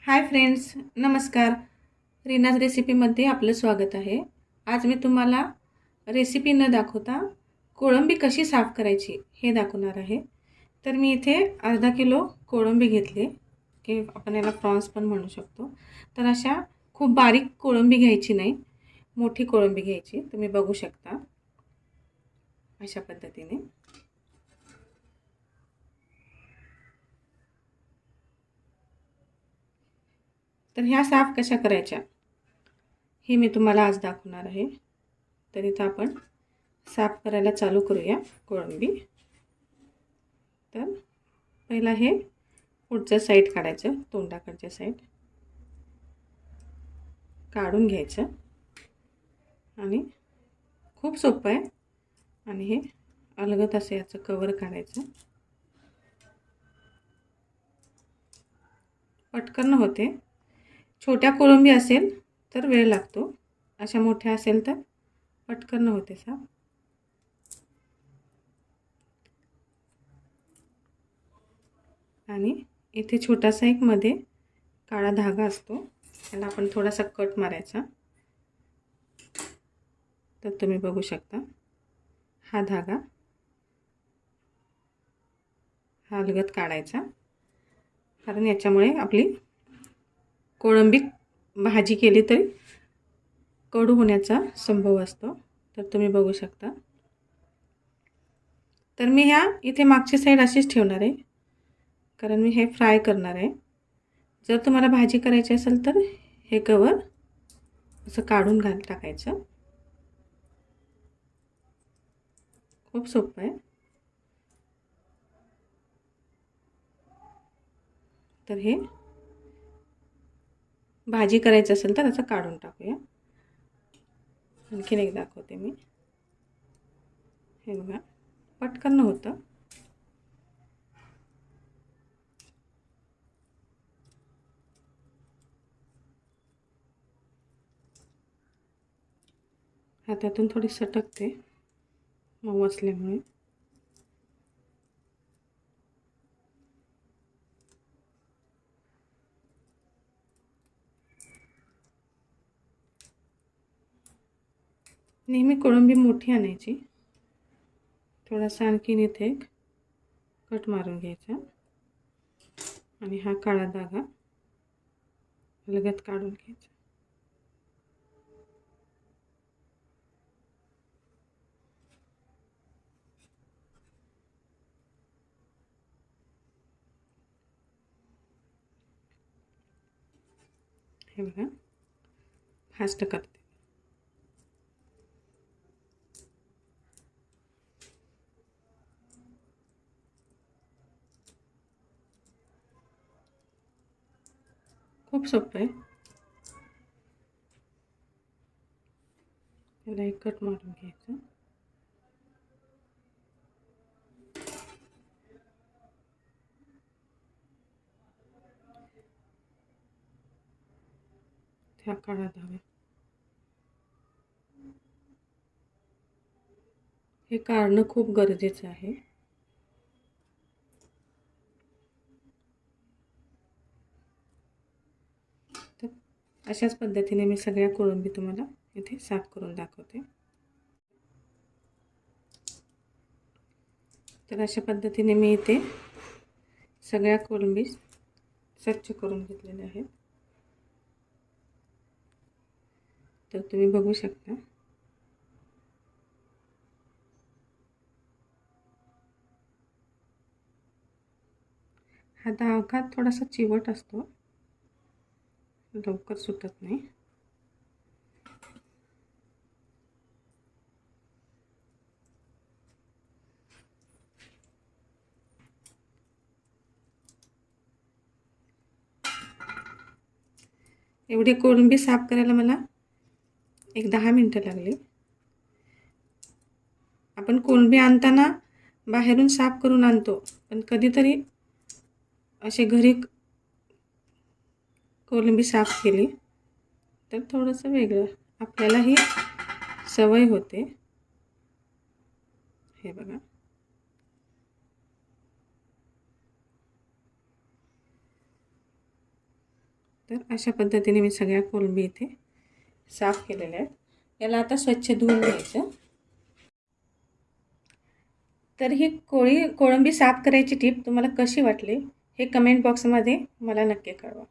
Hi friends, नमस्कार. रिनाज रेसिपीमध्ये आपलं स्वागत आहे. आज मी तुम्हाला रेसिपी न दाखवता कोळंबी कशी साफ करायची हे दाखवणार आहे. तर मी इथे अर्धा किलो कोळंबी घेतली, की आपण याला प्रॉन्स पण म्हणू शकतो. तर अशा खूप बारीक कोळंबी घ्यायची नाही, मोठी कोळंबी घ्यायची. तुम्ही बघू शकता अशा पद्धतीने. तर ह्या साफ कशा करायच्या हे मी तुम्हाला आज दाखवणार आहे. तर इथं आपण साफ करायला चालू करूया कोळंबी. तर पहिला हे पुढचं साईड काढायचं, तोंडाकडच्या साईड काढून घ्यायचं आणि खूप सोपं आहे. आणि हे अलगद असं याचं कवर काढायचं. पटकन होते. छोट्या कोळंबी असेल तर वेळ लागतो, अशा मोठ्या असेल तर पटकन होते साफ. आणि इथे छोटासा एक मध्ये काळा धागा असतो, त्याला आपण थोडासा कट मारायचा. तर तुम्ही बघू शकता हा धागा हा अलगद काढायचा, कारण याच्यामुळे आपली कोळंबी भाजी केली तरी कडू होण्याचा संभव असतो. तर तुम्ही बघू शकता. तर मी ह्या इथे मागची साईड अशीच ठेवणार आहे, कारण मी हे फ्राय करणार आहे. जर तुम्हाला भाजी करायची असेल तर हे कवर असं काढून टाकायचं. खूप सोपं आहे. तर हे भाजी करायची असेल तर असं काढून टाकूया. आणखीन एक दाखवते मी. हे बघा, पटकन होतं. हातातून थोडी सटकते मऊ असल्यामुळे. नेहमी कोळंबी मोठी आणायची. थोडासा आणखीन इथे एक कट मारून घ्यायचा आणि हा काळा धागा लगत काढून घ्यायचा. हे बघा, फास्ट करते. खूप सोपं आहे. त्याला एक कट मारून घ्यायचं. त्या काळा धागा हे काढणं खूप गरजेचं आहे. तर अशाच पद्धतीने मी सगळ्या कोळंबी तुम्हाला इथे साफ करून दाखवते. तर अशा पद्धतीने मी इथे सगळ्या कोळंबी स्वच्छ करून घेतलेल्या आहेत. तर तुम्ही बघू शकता. हा धागा थोडासा चिवट असतो, लवकर सुटत नाही. एवढी कोळंबी साफ करायला मला एक 10 मिनिटं लागली. आपण कोळंबी आणताना बाहेरून साफ करून आणतो, पण कधीतरी असे घरी कोळंबी साफ केली तर थोडंसं वेगळं आपल्यालाही सवय होते. हे बघा, तर अशा पद्धतीने मी सगळ्या कोलंबी इथे साफ केलेल्या आहेत. याला आता स्वच्छ धुवून घ्यायचं. तर ही कोळंबी साफ करायची टीप तुम्हाला कशी वाटली हे कमेंट बॉक्समध्ये मला नक्की कळवा.